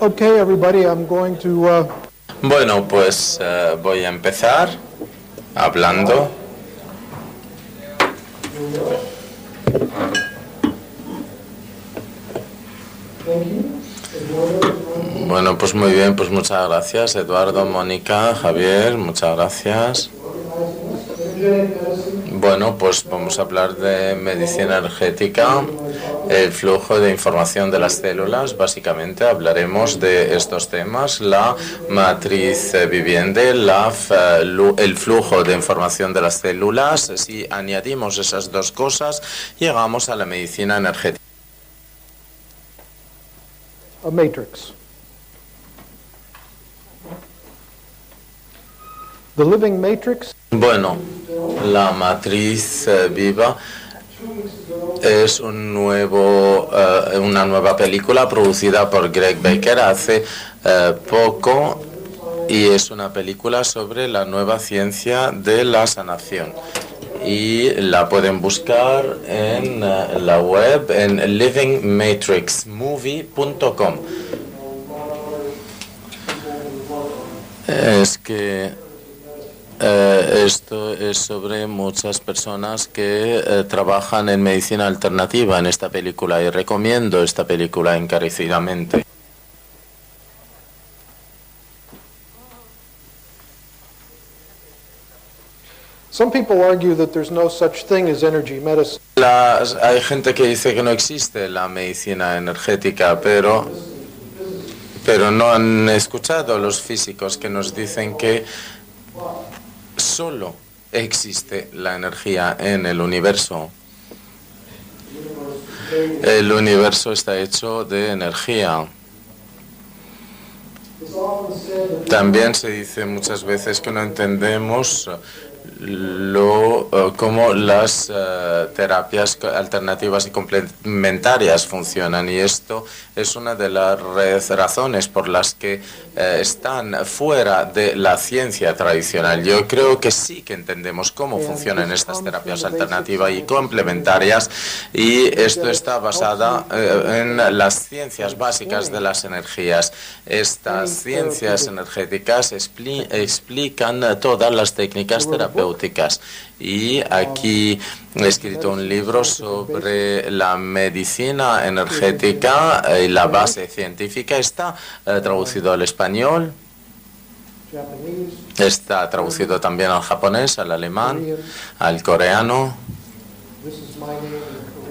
Okay, everybody, I'm going to Bueno, pues voy a empezar hablando. Bueno, pues muy bien, pues muchas gracias, Eduardo, Mónica, Javier, muchas gracias. Bueno, pues vamos a hablar de medicina energética, el flujo de información de las células. Básicamente hablaremos de estos temas: la matriz viviente, el flujo de información de las células. Si añadimos esas dos cosas, llegamos a la medicina energética. a matrix. The living matrix Bueno, la matriz viva es una nueva película producida por Greg Becker hace poco, y es una película sobre la nueva ciencia de la sanación. Y la pueden buscar en la web en livingmatrixmovie.com. Es que esto es sobre muchas personas que trabajan en medicina alternativa en esta película, y recomiendo esta película encarecidamente. Some people argue that there's no such thing as energy medicine. Hay gente que dice que no existe la medicina energética, pero no han escuchado a los físicos que nos dicen que solo existe la energía en el universo. El universo está hecho de energía. También se dice muchas veces que no entendemos cómo las terapias alternativas y complementarias funcionan, y esto es una de las razones por las que están fuera de la ciencia tradicional. Yo creo que sí que entendemos cómo funcionan estas terapias alternativas y complementarias, y esto está basado en las ciencias básicas de las energías. Estas ciencias energéticas explican todas las técnicas terapéuticas. Y aquí he escrito un libro sobre la medicina energética y la base científica. Está traducido al español, está traducido también al japonés, al alemán, al coreano.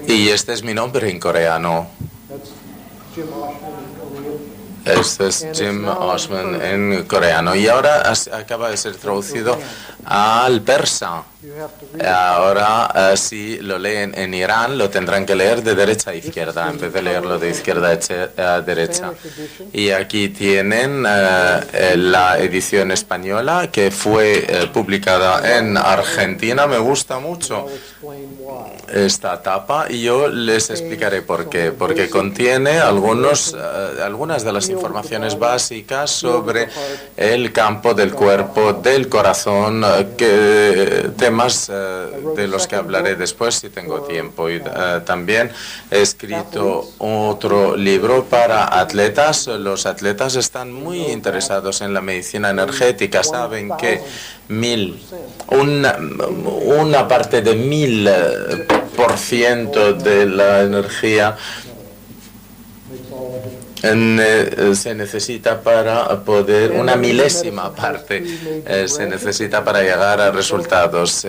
Y este es mi nombre en coreano. Este es Jim Osman en coreano, y ahora acaba de ser traducido al persa. Ahora, si lo leen en Irán, lo tendrán que leer de derecha a izquierda en vez de leerlo de izquierda a derecha. Y aquí tienen la edición española, que fue publicada en Argentina. Me gusta mucho esta tapa, y yo les explicaré por qué. Porque contiene algunas de las informaciones básicas sobre el campo del cuerpo, del corazón, temas de los que hablaré después si tengo tiempo. Y también he escrito otro libro para atletas. Los atletas están muy interesados en la medicina energética. Saben que una parte de 1000% de la energía se necesita para poder, una milésima parte se necesita para llegar a resultados,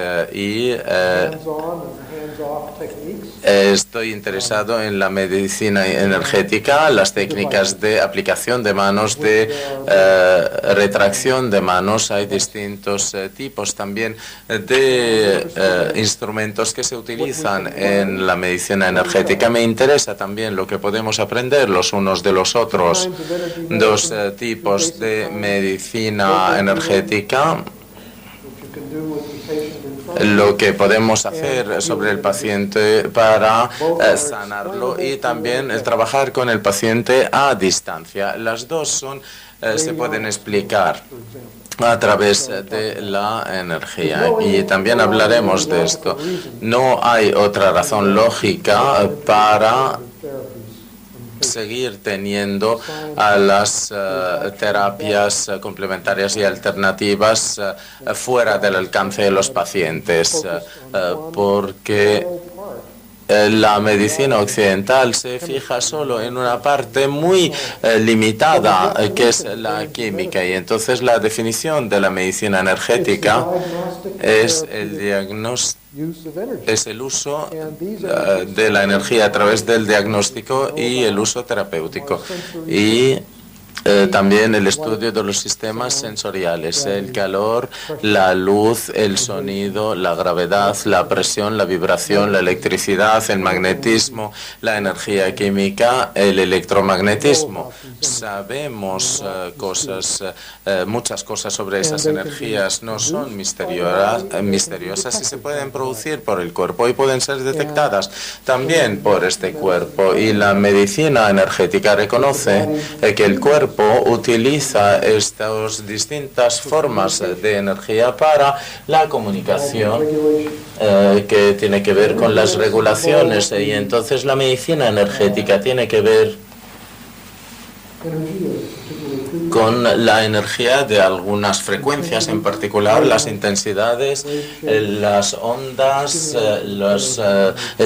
estoy interesado en la medicina energética, las técnicas de aplicación de manos, de retracción de manos. Hay distintos tipos también de instrumentos que se utilizan en la medicina energética. Me interesa también lo que podemos aprender los unos de los otros. Dos tipos de medicina energética: lo que podemos hacer sobre el paciente para sanarlo, y también el trabajar con el paciente a distancia. Las dos se pueden explicar a través de la energía, y también hablaremos de esto. No hay otra razón lógica para seguir teniendo a las terapias complementarias y alternativas fuera del alcance de los pacientes, porque la medicina occidental se fija solo en una parte muy limitada, que es la química, y entonces la definición de la medicina energética es el uso de la energía a través del diagnóstico y el uso terapéutico. Y también el estudio de los sistemas sensoriales, el calor, la luz, el sonido, la gravedad, la presión, la vibración, la electricidad, el magnetismo, la energía química, el electromagnetismo. Sabemos muchas cosas sobre esas energías, no son misteriosas y se pueden producir por el cuerpo y pueden ser detectadas también por este cuerpo. Y la medicina energética reconoce que el cuerpo utiliza estas distintas formas de energía para la comunicación que tiene que ver con las regulaciones, y entonces la medicina energética tiene que ver con la energía de algunas frecuencias, en particular las intensidades, las ondas, los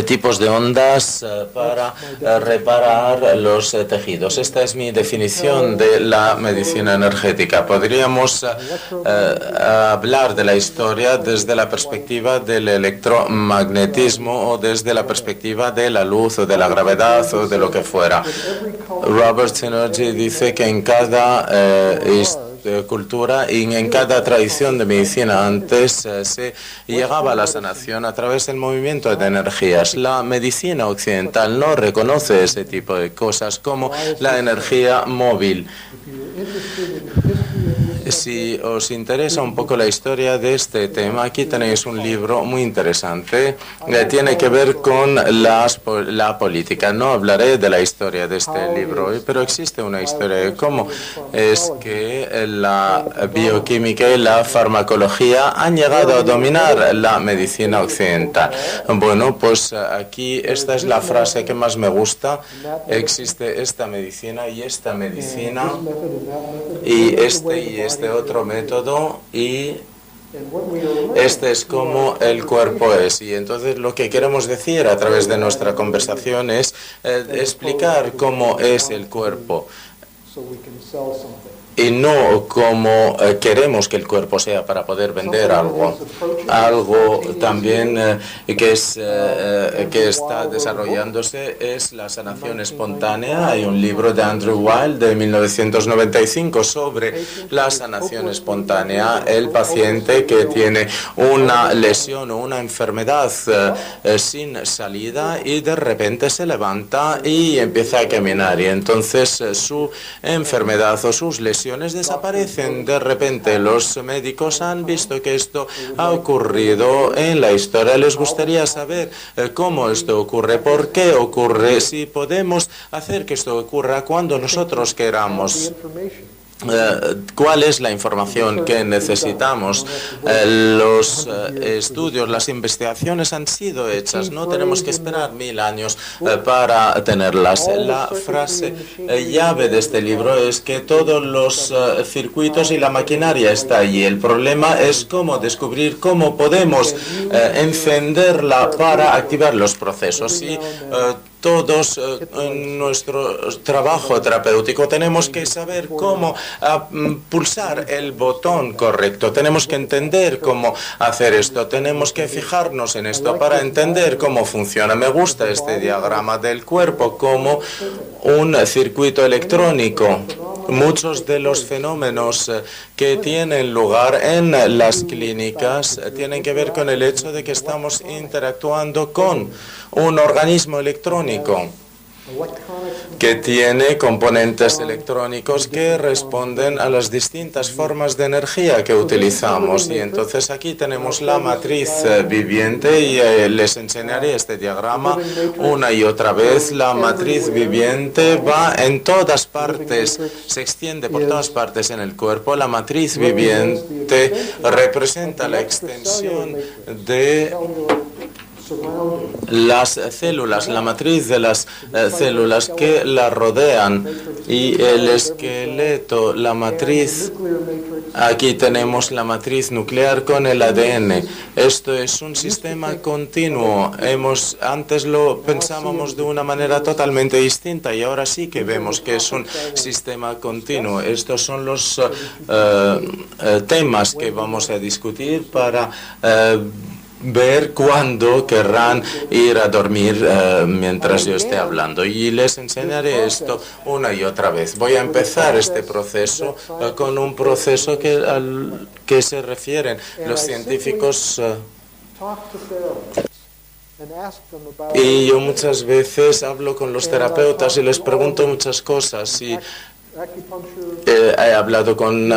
tipos de ondas para reparar los tejidos. Esta es mi definición de la medicina energética. Podríamos hablar de la historia desde la perspectiva del electromagnetismo o desde la perspectiva de la luz o de la gravedad o de lo que fuera. Robert Synergy dice que en cada cultura y en cada tradición de medicina antes se llegaba a la sanación a través del movimiento de energías. La medicina occidental no reconoce ese tipo de cosas como la energía móvil. Si os interesa un poco la historia de este tema, aquí tenéis un libro muy interesante que tiene que ver con la política. No hablaré de la historia de este libro hoy, pero existe una historia de cómo es que la bioquímica y la farmacología han llegado a dominar la medicina occidental. Bueno, pues aquí esta es la frase que más me gusta. Existe esta medicina y esta medicina y este otro método, y este es como el cuerpo es. Y entonces lo que queremos decir a través de nuestra conversación es explicar cómo es el cuerpo y no como queremos que el cuerpo sea para poder vender algo. Algo también que está desarrollándose es la sanación espontánea. Hay un libro de Andrew Weil de 1995 sobre la sanación espontánea. El paciente que tiene una lesión o una enfermedad sin salida y de repente se levanta y empieza a caminar, y entonces su enfermedad o sus lesiones desaparecen. De repente los médicos han visto que esto ha ocurrido en la historia. Les gustaría saber cómo esto ocurre, por qué ocurre, si podemos hacer que esto ocurra cuando nosotros queramos. ¿Cuál es la información que necesitamos? Los estudios, las investigaciones han sido hechas. No tenemos que esperar 1000 años para tenerlas. La frase llave de este libro es que todos los circuitos y la maquinaria está allí. El problema es cómo descubrir cómo podemos encenderla para activar los procesos. Y todos en nuestro trabajo terapéutico tenemos que saber cómo pulsar el botón correcto. Tenemos que entender cómo hacer esto. Tenemos que fijarnos en esto para entender cómo funciona. Me gusta este diagrama del cuerpo como un circuito electrónico. Muchos de los fenómenos que tienen lugar en las clínicas tienen que ver con el hecho de que estamos interactuando con un organismo electrónico que tiene componentes electrónicos que responden a las distintas formas de energía que utilizamos. Y entonces aquí tenemos la matriz viviente, y les enseñaré este diagrama una y otra vez. La matriz viviente va en todas partes, se extiende por todas partes en el cuerpo. La matriz viviente representa la extensión de las células, la matriz de las células que la rodean y el esqueleto, la matriz. Aquí tenemos la matriz nuclear con el ADN. Esto es un sistema continuo. Antes lo pensábamos de una manera totalmente distinta y ahora sí que vemos que es un sistema continuo. Estos son los temas que vamos a discutir para ver cuándo querrán ir a dormir mientras yo esté hablando. Y les enseñaré esto una y otra vez. Voy a empezar este proceso con un proceso al que se refieren los científicos. Y yo muchas veces hablo con los terapeutas y les pregunto muchas cosas. He hablado con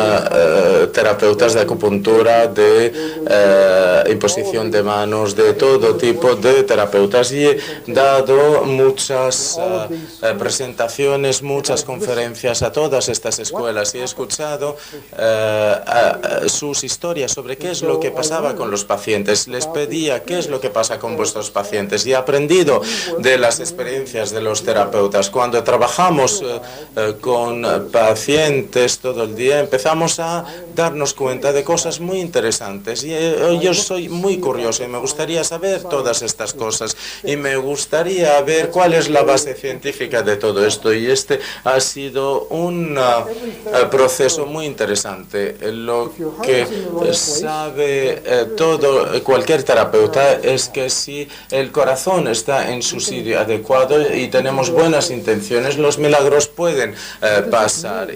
terapeutas de acupuntura, de imposición de manos, de todo tipo de terapeutas y he dado muchas presentaciones, muchas conferencias a todas estas escuelas y he escuchado sus historias sobre qué es lo que pasaba con los pacientes. Les pedía qué es lo que pasa con vuestros pacientes y he aprendido de las experiencias de los terapeutas. Cuando trabajamos con pacientes todo el día, empezamos a darnos cuenta de cosas muy interesantes. Y yo soy muy curioso y me gustaría saber todas estas cosas y me gustaría ver cuál es la base científica de todo esto. Y este ha sido un proceso muy interesante. Lo que sabe cualquier terapeuta es que si el corazón está en su sitio adecuado y tenemos buenas intenciones, los milagros pueden pasar.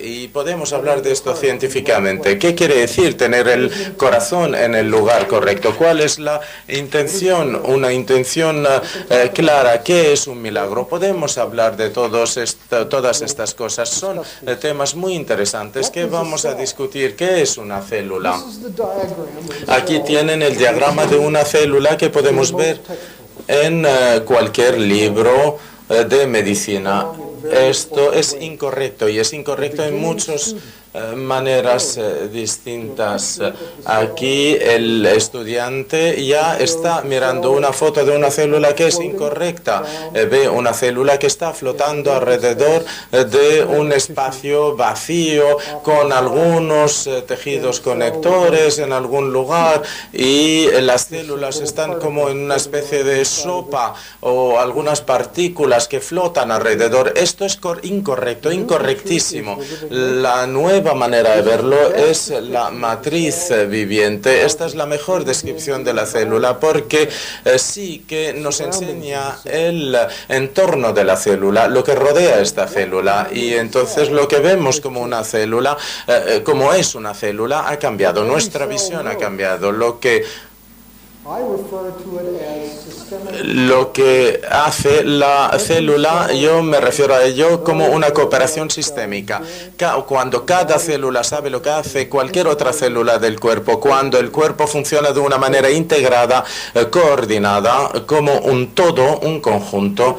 Y podemos hablar de esto científicamente. ¿Qué quiere decir tener el corazón en el lugar correcto? ¿Cuál es la intención? Una intención clara. ¿Qué es un milagro? Podemos hablar de todas estas cosas. Son temas muy interesantes que vamos a discutir. ¿Qué es una célula? Aquí tienen el diagrama de una célula que podemos ver en cualquier libro de medicina. Esto es incorrecto y es incorrecto en muchas maneras distintas. Aquí el estudiante ya está mirando una foto de una célula que es incorrecta. Ve una célula que está flotando alrededor de un espacio vacío con algunos tejidos conectores en algún lugar y las células están como en una especie de sopa o algunas partículas que flotan alrededor. Esto es incorrecto, incorrectísimo. La nueva manera de verlo es la matriz viviente. Esta es la mejor descripción de la célula porque sí que nos enseña el entorno de la célula, lo que rodea esta célula, y entonces lo que vemos como una célula, como es una célula, ha cambiado, nuestra visión ha cambiado. Lo que hace la célula, yo me refiero a ello como una cooperación sistémica. Cuando cada célula sabe lo que hace cualquier otra célula del cuerpo, cuando el cuerpo funciona de una manera integrada, coordinada, como un todo, un conjunto,